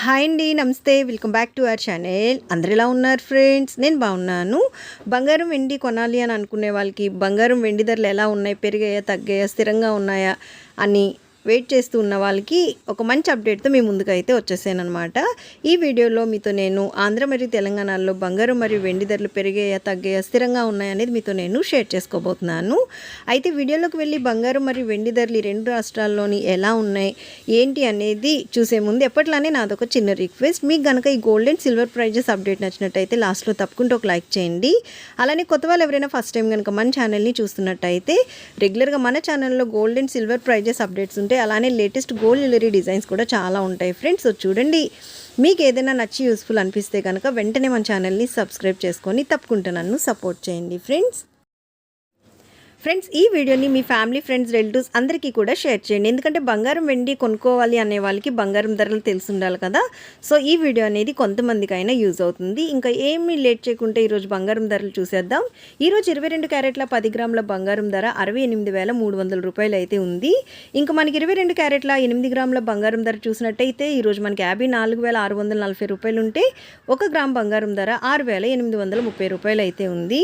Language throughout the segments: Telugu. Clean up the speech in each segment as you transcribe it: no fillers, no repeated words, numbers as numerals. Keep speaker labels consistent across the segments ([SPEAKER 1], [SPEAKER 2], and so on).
[SPEAKER 1] హాయ్ అండి, నమస్తే. Welcome back to our channel. అందరు ఎలా ఉన్నారు ఫ్రెండ్స్? నేను బాగున్నాను. బంగారం వెండి కొనాలి అని అనుకునే వాళ్ళకి బంగారం వెండి ధరలు ఎలా ఉన్నాయి, పెరిగాయా తగ్గాయా, స్థిరంగా ఉన్నాయా అని వెయిట్ చేస్తూ ఉన్న వాళ్ళకి ఒక మంచి అప్డేట్తో మీ ముందుకైతే వచ్చేసానమాట. ఈ వీడియోలో మీతో నేను ఆంధ్ర మరియు తెలంగాణలో బంగారం మరియు వెండి ధరలు పెరిగాయా తగ్గాయా, స్థిరంగా ఉన్నాయనేది మీతో నేను షేర్ చేసుకోబోతున్నాను. అయితే వీడియోలోకి వెళ్ళి బంగారం మరియు వెండి ధరలు ఈ రెండు రాష్ట్రాల్లోని ఎలా ఉన్నాయి ఏంటి అనేది చూసే ముందు ఎప్పట్లానే నాదొక చిన్న రిక్వెస్ట్. మీకు కనుక ఈ gold and silver prizes update నచ్చినట్టయితే లాస్ట్లో తప్పకుండా ఒక లైక్ చేయండి. అలానే కొత్త వాళ్ళు ఎవరైనా ఫస్ట్ టైం కనుక మన ఛానల్ని చూస్తున్నట్టయితే రెగ్యులర్గా మన ఛానల్లో gold and silver prizes updates ఉంటాయి. అలానే లేటెస్ట్ గోల్డ్ జ్యువెలరీ డిజైన్స్ కూడా చాలా ఉంటాయి ఫ్రెండ్స్. సో చూడండి, మీకు ఏదైనా నచ్చి యూస్ఫుల్ అనిపిస్తే కనుక వెంటనే మన ఛానల్ని సబ్స్క్రైబ్ చేసుకొని తప్పకుండా నన్ను సపోర్ట్ చేయండి ఫ్రెండ్స్. ఈ వీడియోని మీ ఫ్యామిలీ, ఫ్రెండ్స్, రిలేటివ్స్ అందరికీ కూడా షేర్ చేయండి. ఎందుకంటే బంగారం వెండి కొనుక్కోవాలి అనే వాళ్ళకి బంగారం ధరలు తెలిసి ఉండాలి కదా. సో ఈ వీడియో అనేది కొంతమందికైనా యూజ్ అవుతుంది. ఇంకా ఏమీ లేట్ చేయకుంటే ఈరోజు బంగారం ధరలు చూసేద్దాం. ఈరోజు 22 క్యారెట్ల 10 గ్రాముల బంగారం ధర 68,300 రూపాయలు అయితే ఉంది. ఇంకా మనకి 22 క్యారెట్ల 8 గ్రాముల బంగారం ధర చూసినట్టయితే ఈరోజు మనకి 54,640 రూపాయలు ఉంటే 1 గ్రామ్ బంగారం ధర 6,830 రూపాయలు అయితే ఉంది.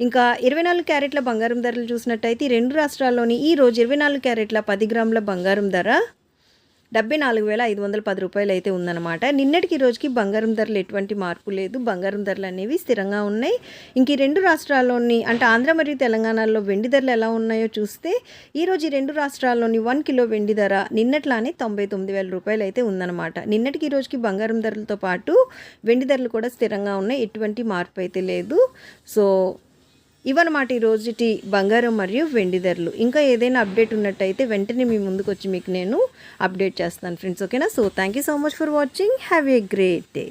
[SPEAKER 1] ఇంకా 24 క్యారెట్ల బంగారం ధరలు చూసినట్టయితే రెండు రాష్ట్రాల్లోని ఈ రోజు 24 క్యారెట్ల 10 గ్రాముల బంగారం ధర 74,510 రూపాయలు అయితే ఉందన్నమాట. నిన్నటికి రోజుకి బంగారం ధరలు ఎటువంటి మార్పు లేదు. బంగారం ధరలు అనేవి స్థిరంగా ఉన్నాయి. ఇంక ఈ రెండు రాష్ట్రాల్లోని అంటే ఆంధ్ర మరియు తెలంగాణలో వెండి ధరలు ఎలా ఉన్నాయో చూస్తే ఈరోజు ఈ రెండు రాష్ట్రాల్లోని 1 కిలో వెండి ధర నిన్నట్లానే 99,000 రూపాయలు అయితే ఉందన్నమాట. నిన్నటికి రోజుకి బంగారం ధరలతో పాటు వెండి ధరలు కూడా స్థిరంగా ఉన్నాయి. ఎటువంటి మార్పు అయితే లేదు. సో ఇవన్నమాట ఈ రోజుటి బంగారం మరియు వెండి ధరలు. ఇంకా ఏదైనా అప్డేట్ ఉన్నట్టయితే వెంటనే మీ ముందుకు వచ్చి మీకు నేను అప్డేట్ చేస్తాను ఫ్రెండ్స్. ఓకేనా? So thank you so much for watching. Have a great day.